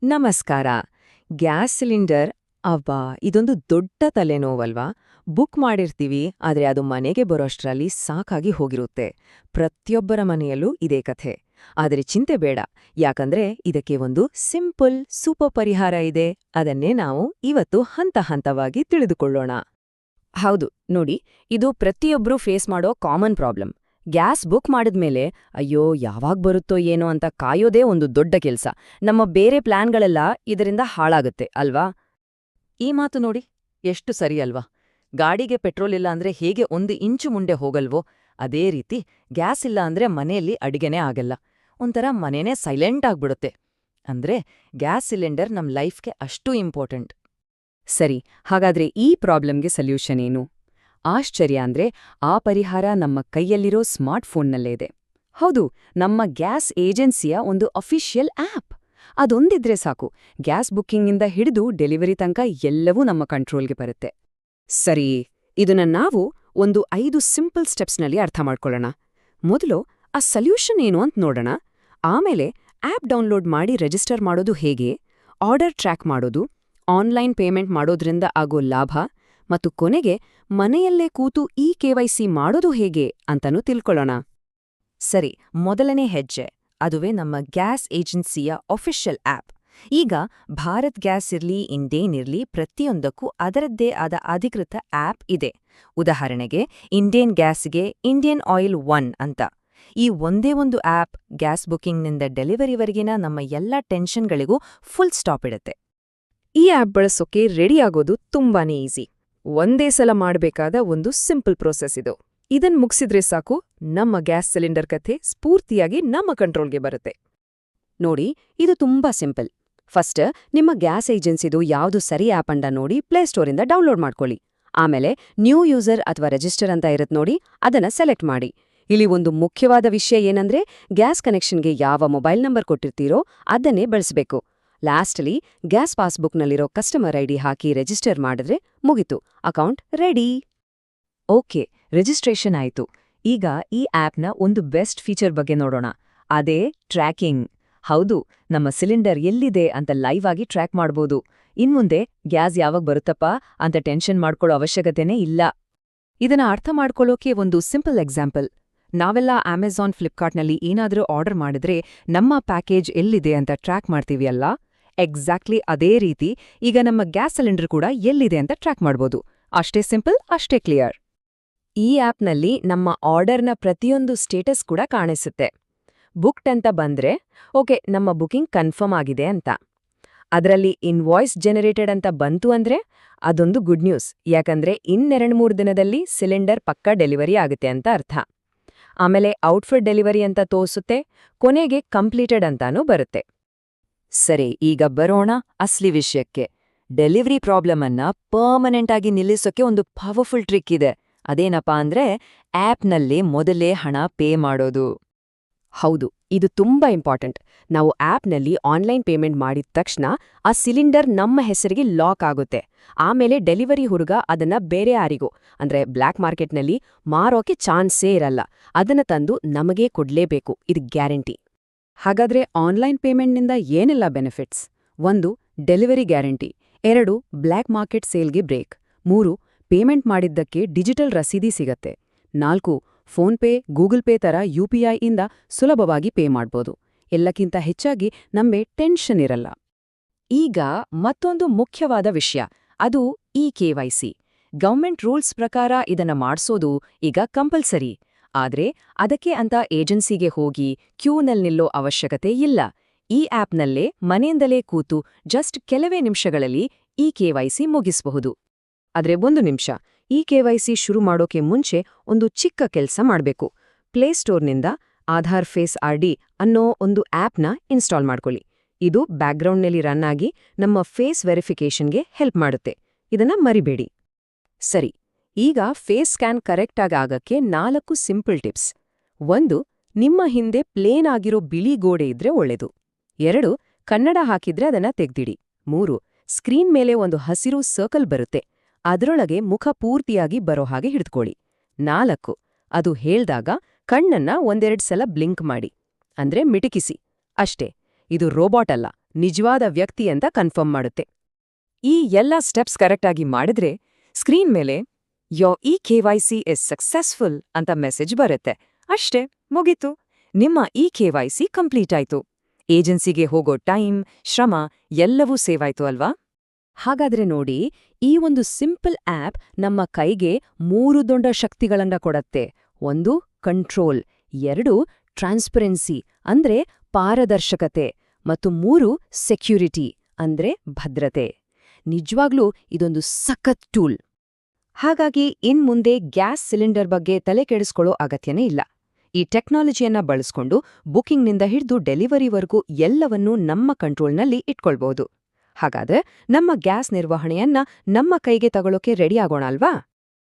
ನಮಸ್ಕಾರ. Gas cylinder ಅಬ್ಬಾ ಇದೊಂದು ದೊಡ್ಡ ತಲೆನೋವಲ್ವಾ? ಬುಕ್ ಮಾಡಿರ್ತೀವಿ, ಆದ್ರೆ ಅದು ಮನೆಗೆ ಬರೋಷ್ಟ್ರಲ್ಲಿ ಸಾಕಾಗಿ ಹೋಗಿರುತ್ತೆ. ಪ್ರತಿಯೊಬ್ಬರ ಮನೆಯಲ್ಲೂ ಇದೇ ಕಥೆ. ಆದರೆ ಚಿಂತೆ ಬೇಡ, ಯಾಕಂದ್ರೆ ಇದಕ್ಕೆ ಒಂದು ಸಿಂಪಲ್ ಸೂಪರ್ ಪರಿಹಾರ ಇದೆ. ಅದನ್ನೇ ನಾವು ಇವತ್ತು ಹಂತ ಹಂತವಾಗಿ ತಿಳಿದುಕೊಳ್ಳೋಣ. ಹೌದು ನೋಡಿ, ಇದು ಪ್ರತಿಯೊಬ್ರೂ ಫೇಸ್ ಮಾಡೋ ಕಾಮನ್ ಪ್ರಾಬ್ಲಮ್. ಗ್ಯಾಸ್ ಬುಕ್ ಮಾಡಿದ್ಮೇಲೆ ಅಯ್ಯೋ ಯಾವಾಗ್ ಬರುತ್ತೋ ಏನೋ ಅಂತ ಕಾಯೋದೇ ಒಂದು ದೊಡ್ಡ ಕೆಲ್ಸ. ನಮ್ಮ ಬೇರೆ ಪ್ಲಾನ್ಗಳೆಲ್ಲ ಇದರಿಂದ ಹಾಳಾಗುತ್ತೆ ಅಲ್ವಾ? ಈ ಮಾತು ನೋಡಿ, ಎಷ್ಟು ಸರಿ ಅಲ್ವಾ? ಗಾಡಿಗೆ ಪೆಟ್ರೋಲ್ ಇಲ್ಲ ಅಂದ್ರೆ ಹೇಗೆ 1 ಇಂಚು ಮುಂದೆ ಹೋಗಲ್ವೋ, ಅದೇ ರೀತಿ ಗ್ಯಾಸ್ ಇಲ್ಲ ಅಂದ್ರೆ ಮನೆಯಲ್ಲಿ ಅಡಿಗೆನೇ ಆಗಲ್ಲ. ಒಂಥರ ಮನೆನೇ ಸೈಲೆಂಟ್ ಆಗ್ಬಿಡುತ್ತೆ. ಅಂದ್ರೆ ಗ್ಯಾಸ್ ಸಿಲಿಂಡರ್ ನಮ್ ಲೈಫ್ಗೆ ಅಷ್ಟು ಇಂಪಾರ್ಟೆಂಟ್. ಸರಿ, ಹಾಗಾದ್ರೆ ಈ ಪ್ರಾಬ್ಲಮ್ಗೆ ಸೊಲ್ಯೂಷನ್ ಏನು? ಆಶ್ಚರ್ಯ ಅಂದ್ರೆ ಆ ಪರಿಹಾರ ನಮ್ಮ ಕೈಯಲ್ಲಿರೋ ಸ್ಮಾರ್ಟ್ಫೋನ್ನಲ್ಲೇ ಇದೆ. ಹೌದು, ನಮ್ಮ ಗ್ಯಾಸ್ ಏಜೆನ್ಸಿಯ ಒಂದು ಅಫಿಷಿಯಲ್ ಆಪ್. ಅದೊಂದಿದ್ರೆ ಸಾಕು, ಗ್ಯಾಸ್ ಬುಕ್ಕಿಂಗಿಂದ ಹಿಡಿದು ಡೆಲಿವರಿ ತನಕ ಎಲ್ಲವೂ ನಮ್ಮ ಕಂಟ್ರೋಲ್ಗೆ ಬರುತ್ತೆ. ಸರಿ, ಇದನ್ನ ನಾವು ಒಂದು 5 ಸಿಂಪಲ್ ಸ್ಟೆಪ್ಸ್ನಲ್ಲಿ ಅರ್ಥ ಮಾಡ್ಕೊಳ್ಳೋಣ. ಮೊದಲು ಆ ಸೊಲ್ಯೂಷನ್ ಏನು ಅಂತ ನೋಡೋಣ. ಆಮೇಲೆ ಆಪ್ ಡೌನ್ಲೋಡ್ ಮಾಡಿ ರಿಜಿಸ್ಟರ್ ಮಾಡೋದು ಹೇಗೆ, ಆರ್ಡರ್ ಟ್ರ್ಯಾಕ್ ಮಾಡೋದು, ಆನ್ಲೈನ್ ಪೇಮೆಂಟ್ ಮಾಡೋದ್ರಿಂದ ಆಗೋ ಲಾಭ, ಮತ್ತು ಕೊನೆಗೆ ಮನೆಯಲ್ಲೇ ಕೂತು ಈ KYC ಮಾಡೋದು ಹೇಗೆ ಅಂತನೂ ತಿಳ್ಕೊಳ್ಳೋಣ. ಸರಿ, ಮೊದಲನೇ ಹೆಜ್ಜೆ ಅದುವೇ ನಮ್ಮ ಗ್ಯಾಸ್ ಏಜೆನ್ಸಿಯ ಅಫಿಷಿಯಲ್ ಆಪ್. ಈಗ ಭಾರತ್ ಗ್ಯಾಸ್ ಇರ್ಲಿ, ಇಂಡೇನ್ ಇರ್ಲಿ, ಪ್ರತಿಯೊಂದಕ್ಕೂ ಅದರದ್ದೇ ಆದ ಅಧಿಕೃತ ಆಪ್ ಇದೆ. ಉದಾಹರಣೆಗೆ ಇಂಡೇನ್ ಗ್ಯಾಸ್ಗೆ ಇಂಡಿಯನ್ ಆಯಿಲ್ 1 ಅಂತ. ಈ ಒಂದೇ ಒಂದು ಆಪ್ ಗ್ಯಾಸ್ ಬುಕಿಂಗ್ನಿಂದ ಡೆಲಿವರಿವರೆಗಿನ ನಮ್ಮ ಎಲ್ಲ ಟೆನ್ಷನ್ಗಳಿಗೂ ಫುಲ್ ಸ್ಟಾಪ್ ಇಡುತ್ತೆ. ಈ ಆಪ್ ಬಳಸೋಕೆ ರೆಡಿಯಾಗೋದು ತುಂಬಾನೇ ಈಸಿ. ಒಂದೇ ಸಲ ಮಾಡಬೇಕಾದ ಒಂದು ಸಿಂಪಲ್ ಪ್ರೋಸೆಸ್ ಇದು. ಇದನ್ ಮುಗಿಸಿದ್ರೆ ಸಾಕು, ನಮ್ಮ ಗ್ಯಾಸ್ ಸಿಲಿಂಡರ್ ಕಥೆ ಸ್ಫೂರ್ತಿಯಾಗಿ ನಮ್ಮ ಕಂಟ್ರೋಲ್ಗೆ ಬರುತ್ತೆ. ನೋಡಿ, ಇದು ತುಂಬಾ ಸಿಂಪಲ್. ಫಸ್ಟ್ ನಿಮ್ಮ ಗ್ಯಾಸ್ ಏಜೆನ್ಸಿದು ಯಾವುದು ಸರಿ ಆಪ್ ಅಂಡ ನೋಡಿ ಪ್ಲೇಸ್ಟೋರಿಂದ ಡೌನ್ಲೋಡ್ ಮಾಡ್ಕೊಳ್ಳಿ. ಆಮೇಲೆ ನ್ಯೂ ಯೂಸರ್ ಅಥವಾ ರಿಜಿಸ್ಟರ್ ಅಂತ ಇರತ್ ನೋಡಿ, ಅದನ್ನ ಸೆಲೆಕ್ಟ್ ಮಾಡಿ. ಇಲ್ಲಿ ಒಂದು ಮುಖ್ಯವಾದ ವಿಷಯ ಏನಂದ್ರೆ, ಗ್ಯಾಸ್ ಕನೆಕ್ಷನ್ಗೆ ಯಾವ ಮೊಬೈಲ್ ನಂಬರ್ ಕೊಟ್ಟಿರ್ತೀರೋ ಅದನ್ನೇ ಬಳಸಬೇಕು. ಲಾಸ್ಟಲಿ ಗ್ಯಾಸ್ ಪಾಸ್ಬುಕ್ನಲ್ಲಿರೋ ಕಸ್ಟಮರ್ ID ಹಾಕಿ ರಿಜಿಸ್ಟರ್ ಮಾಡಿದ್ರೆ ಮುಗಿತು, ಅಕೌಂಟ್ ರೆಡಿ. ಓಕೆ, ರಿಜಿಸ್ಟ್ರೇಷನ್ ಆಯ್ತು. ಈಗ ಈ ಆಪ್ನ ಒಂದು ಬೆಸ್ಟ್ ಫೀಚರ್ ಬಗ್ಗೆ ನೋಡೋಣ. ಅದೇ ಟ್ರ್ಯಾಕಿಂಗ್. ಹೌದು, ನಮ್ಮ ಸಿಲಿಂಡರ್ ಎಲ್ಲಿದೆ ಅಂತ ಲೈವ್ ಆಗಿ ಟ್ರ್ಯಾಕ್ ಮಾಡ್ಬೋದು. ಇನ್ಮುಂದೆ ಗ್ಯಾಸ್ ಯಾವಾಗ ಬರುತ್ತಪ್ಪ ಅಂತ ಟೆನ್ಷನ್ ಮಾಡ್ಕೊಳ್ಳೋ ಅವಶ್ಯಕತೆನೇ ಇಲ್ಲ. ಇದನ್ನ ಅರ್ಥ ಮಾಡ್ಕೊಳ್ಳೋಕೆ ಒಂದು ಸಿಂಪಲ್ ಎಕ್ಸಾಂಪಲ್. ನಾವೆಲ್ಲ ಅಮೆಜಾನ್, ಫ್ಲಿಪ್ಕಾರ್ಟ್ನಲ್ಲಿ ಏನಾದರೂ ಆರ್ಡರ್ ಮಾಡಿದ್ರೆ ನಮ್ಮ ಪ್ಯಾಕೇಜ್ ಎಲ್ಲಿದೆ ಅಂತ ಟ್ರ್ಯಾಕ್ ಮಾಡ್ತೀವಿ ಅಲ್ಲ? ಎಕ್ಸಾಕ್ಟ್ಲಿ ಅದೇ ರೀತಿ ಈಗ ನಮ್ಮ ಗ್ಯಾಸ್ ಸಿಲಿಂಡರ್ ಕೂಡ ಎಲ್ಲಿದೆ ಅಂತ ಟ್ರ್ಯಾಕ್ ಮಾಡ್ಬೋದು. ಅಷ್ಟೇ ಸಿಂಪಲ್, ಅಷ್ಟೇ ಕ್ಲಿಯರ್. ಈ ಆಪ್ನಲ್ಲಿ ನಮ್ಮ ಆರ್ಡರ್ನ ಪ್ರತಿಯೊಂದು ಸ್ಟೇಟಸ್ ಕೂಡ ಕಾಣಿಸುತ್ತೆ. ಬುಕ್ಡ್ ಅಂತ ಬಂದ್ರೆ ಓಕೆ, ನಮ್ಮ ಬುಕಿಂಗ್ ಕನ್ಫರ್ಮ್ ಆಗಿದೆ ಅಂತ. ಅದರಲ್ಲಿ ಇನ್ವಾಯ್ಸ್ ಜನರೇಟೆಡ್ ಅಂತ ಬಂತು ಅಂದ್ರೆ ಅದೊಂದು ಗುಡ್ ನ್ಯೂಸ್, ಯಾಕಂದ್ರೆ 2-3 ದಿನದಲ್ಲಿ ಸಿಲಿಂಡರ್ ಪಕ್ಕಾ ಡೆಲಿವರಿ ಆಗುತ್ತೆ ಅಂತ ಅರ್ಥ. ಆಮೇಲೆ ಔಟ್ಫಿಟ್ ಡೆಲಿವರಿ ಅಂತ ತೋರಿಸುತ್ತೆ, ಕೊನೆಗೆ ಕಂಪ್ಲೀಟೆಡ್ ಅಂತಾನೂ ಬರುತ್ತೆ. ಸರಿ, ಈಗ ಬರೋಣ ಅಸ್ಲಿ ವಿಷಯಕ್ಕೆ. ಡೆಲಿವರಿ ಪ್ರಾಬ್ಲಮ್ ಅನ್ನ ಪರ್ಮನೆಂಟ್ ಆಗಿ ನಿಲ್ಲಿಸೋಕೆ ಒಂದು ಪವರ್ಫುಲ್ ಟ್ರಿಕ್ ಇದೆ. ಅದೇನಪ್ಪಾ ಅಂದ್ರೆ ಆಪ್ನಲ್ಲಿ ಮೊದಲೇ ಹಣ ಪೇ ಮಾಡೋದು. ಹೌದು, ಇದು ತುಂಬಾ ಇಂಪಾರ್ಟೆಂಟ್. ನಾವು ಆಪ್ನಲ್ಲಿ ಆನ್ಲೈನ್ ಪೇಮೆಂಟ್ ಮಾಡಿದ ತಕ್ಷಣ ಆ ಸಿಲಿಂಡರ್ ನಮ್ಮ ಹೆಸರಿಗೆ ಲಾಕ್ ಆಗುತ್ತೆ. ಆಮೇಲೆ ಡೆಲಿವರಿ ಹುಡುಗ ಅದನ್ನ ಬೇರೆ ಯಾರಿಗೂ, ಅಂದ್ರೆ ಬ್ಲ್ಯಾಕ್ ಮಾರ್ಕೆಟ್ನಲ್ಲಿ ಮಾರೋಕೆ ಚಾನ್ಸೇ ಇರಲ್ಲ. ಅದನ್ನ ತಂದು ನಮಗೇ ಕೊಡ್ಲೇಬೇಕು, ಇದು ಗ್ಯಾರಂಟಿ. ಹಾಗಾದ್ರೆ ಆನ್ಲೈನ್ ಪೇಮೆಂಟ್ನಿಂದ ಏನೆಲ್ಲ benefits? 1. Delivery guarantee. 2. Black market ಸೇಲ್ಗೆ ಬ್ರೇಕ್. 3. ಪೇಮೆಂಟ್ ಮಾಡಿದ್ದಕ್ಕೆ ಡಿಜಿಟಲ್ ರಸೀದಿ ಸಿಗತ್ತೆ. 4. ಫೋನ್ಪೇ, ಗೂಗಲ್ ಪೇ ತರ UPI ಇಂದ ಸುಲಭವಾಗಿ ಪೇ ಮಾಡ್ಬೋದು. ಎಲ್ಲಕ್ಕಿಂತ ಹೆಚ್ಚಾಗಿ ನಮ್ಗೆ ಟೆನ್ಷನ್ ಇರಲ್ಲ. ಈಗ ಮತ್ತೊಂದು ಮುಖ್ಯವಾದ ವಿಷಯ, ಅದು KYC. ಗೌರ್ಮೆಂಟ್ ರೂಲ್ಸ್ ಪ್ರಕಾರ ಇದನ್ನ ಮಾಡ್ಸೋದು ಈಗ ಕಂಪಲ್ಸರಿ. ಆದ್ರೆ ಅದಕ್ಕೆ ಅಂತ ಏಜೆನ್ಸಿಗೆ ಹೋಗಿ ಕ್ಯೂನಲ್ಲಿ ನಿಲ್ಲೋ ಅವಶ್ಯಕತೆ ಇಲ್ಲ. ಈ ಆಪ್ನಲ್ಲೇ ಮನೆಯಿಂದಲೇ ಕೂತು ಜಸ್ಟ್ ಕೆಲವೇ ನಿಮಿಷಗಳಲ್ಲಿ KYC ಮುಗಿಸಬಹುದು. ಆದ್ರೆ ಒಂದು ನಿಮಿಷ, KYC ಶುರು ಮಾಡೋಕೆ ಮುಂಚೆ ಒಂದು ಚಿಕ್ಕ ಕೆಲ್ಸ ಮಾಡ್ಬೇಕು. ಪ್ಲೇಸ್ಟೋರ್ನಿಂದ ಆಧಾರ್ ಫೇಸ್ ID ಅನ್ನೋ ಒಂದು ಆಪ್ನ ಇನ್ಸ್ಟಾಲ್ ಮಾಡ್ಕೊಳ್ಳಿ. ಇದು ಬ್ಯಾಕ್ಗ್ರೌಂಡ್ನಲ್ಲಿ ರನ್ ಆಗಿ ನಮ್ಮ ಫೇಸ್ ವೆರಿಫಿಕೇಷನ್ಗೆ ಹೆಲ್ಪ್ ಮಾಡುತ್ತೆ. ಇದನ್ನ ಮರಿಬೇಡಿ. ಸರಿ, ಈಗ ಫೇಸ್ ಸ್ಕ್ಯಾನ್ ಕರೆಕ್ಟಾಗಿ ಆಗಕ್ಕೆ 4 ಸಿಂಪಲ್ ಟಿಪ್ಸ್. 1. ನಿಮ್ಮ ಹಿಂದೆ ಪ್ಲೇನ್ ಆಗಿರೋ ಬಿಳಿ ಗೋಡೆ ಇದ್ರೆ ಒಳ್ಳೆದು. 2. ಕನ್ನಡ ಹಾಕಿದ್ರೆ ಅದನ್ನ ತೆಗ್ದಿಡಿ. 3. ಸ್ಕ್ರೀನ್ ಮೇಲೆ ಒಂದು ಹಸಿರು ಸರ್ಕಲ್ ಬರುತ್ತೆ, ಅದರೊಳಗೆ ಮುಖ ಪೂರ್ತಿಯಾಗಿ ಬರೋ ಹಾಗೆ ಹಿಡಿದುಕೊಳ್ಳಿ. 4. ಅದು ಹೇಳ್ದಾಗ ಕಣ್ಣನ್ನ 1-2 ಸಲ ಬ್ಲಿಂಕ್ ಮಾಡಿ, ಅಂದ್ರೆ ಮಿಟುಕಿಸಿ. ಅಷ್ಟೇ, ಇದು ರೋಬೋಟ್ ಅಲ್ಲ, ನಿಜವಾದ ವ್ಯಕ್ತಿ ಅಂತ ಕನ್ಫರ್ಮ್ ಮಾಡುತ್ತೆ. ಈ ಎಲ್ಲ ಸ್ಟೆಪ್ಸ್ ಕರೆಕ್ಟಾಗಿ ಮಾಡಿದ್ರೆ ಸ್ಕ್ರೀನ್ ಮೇಲೆ ಯೋರ್ KYC ಇಸ್ ಸಕ್ಸಸ್ಫುಲ್ ಅಂತ ಮೆಸೇಜ್ ಬರುತ್ತೆ. ಅಷ್ಟೇ, ಮುಗೀತು. ನಿಮ್ಮ KYC ಕಂಪ್ಲೀಟ್ ಆಯ್ತು. ಏಜೆನ್ಸಿಗೆ ಹೋಗೋ ಟೈಮ್, ಶ್ರಮ ಎಲ್ಲವೂ ಸೇವ್ ಆಯ್ತು ಅಲ್ವಾ? ಹಾಗಾದ್ರೆ ನೋಡಿ, ಈ ಒಂದು ಸಿಂಪಲ್ ಆಪ್ ನಮ್ಮ ಕೈಗೆ 3 ದೊಡ್ಡ ಶಕ್ತಿಗಳನ್ನ ಕೊಡತ್ತೆ. 1 ಕಂಟ್ರೋಲ್, 2 ಟ್ರಾನ್ಸ್ಪರೆನ್ಸಿ ಅಂದ್ರೆ ಪಾರದರ್ಶಕತೆ, ಮತ್ತು 3 ಸೆಕ್ಯೂರಿಟಿ ಅಂದ್ರೆ ಭದ್ರತೆ. ನಿಜವಾಗ್ಲೂ ಇದೊಂದು ಸಖತ್ ಟೂಲ್. ಹಾಗಾಗಿ ಇನ್ಮುಂದೆ ಗ್ಯಾಸ್ ಸಿಲಿಂಡರ್ ಬಗ್ಗೆ ತಲೆ ಕೆಡಿಸ್ಕೊಳ್ಳೋ ಅಗತ್ಯನೇ ಇಲ್ಲ. ಈ ಟೆಕ್ನಾಲಜಿಯನ್ನ ಬಳಸ್ಕೊಂಡು ಬುಕಿಂಗ್ನಿಂದ ಹಿಡಿದು ಡೆಲಿವರಿವರೆಗೂ ಎಲ್ಲವನ್ನೂ ನಮ್ಮ ಕಂಟ್ರೋಲ್ನಲ್ಲಿ ಇಟ್ಕೊಳ್ಬಹುದು. ಹಾಗಾದ್ರೆ ನಮ್ಮ ಗ್ಯಾಸ್ ನಿರ್ವಹಣೆಯನ್ನ ನಮ್ಮ ಕೈಗೆ ತಗೊಳ್ಳೋಕೆ ರೆಡಿ ಆಗೋಣ ಅಲ್ವಾ?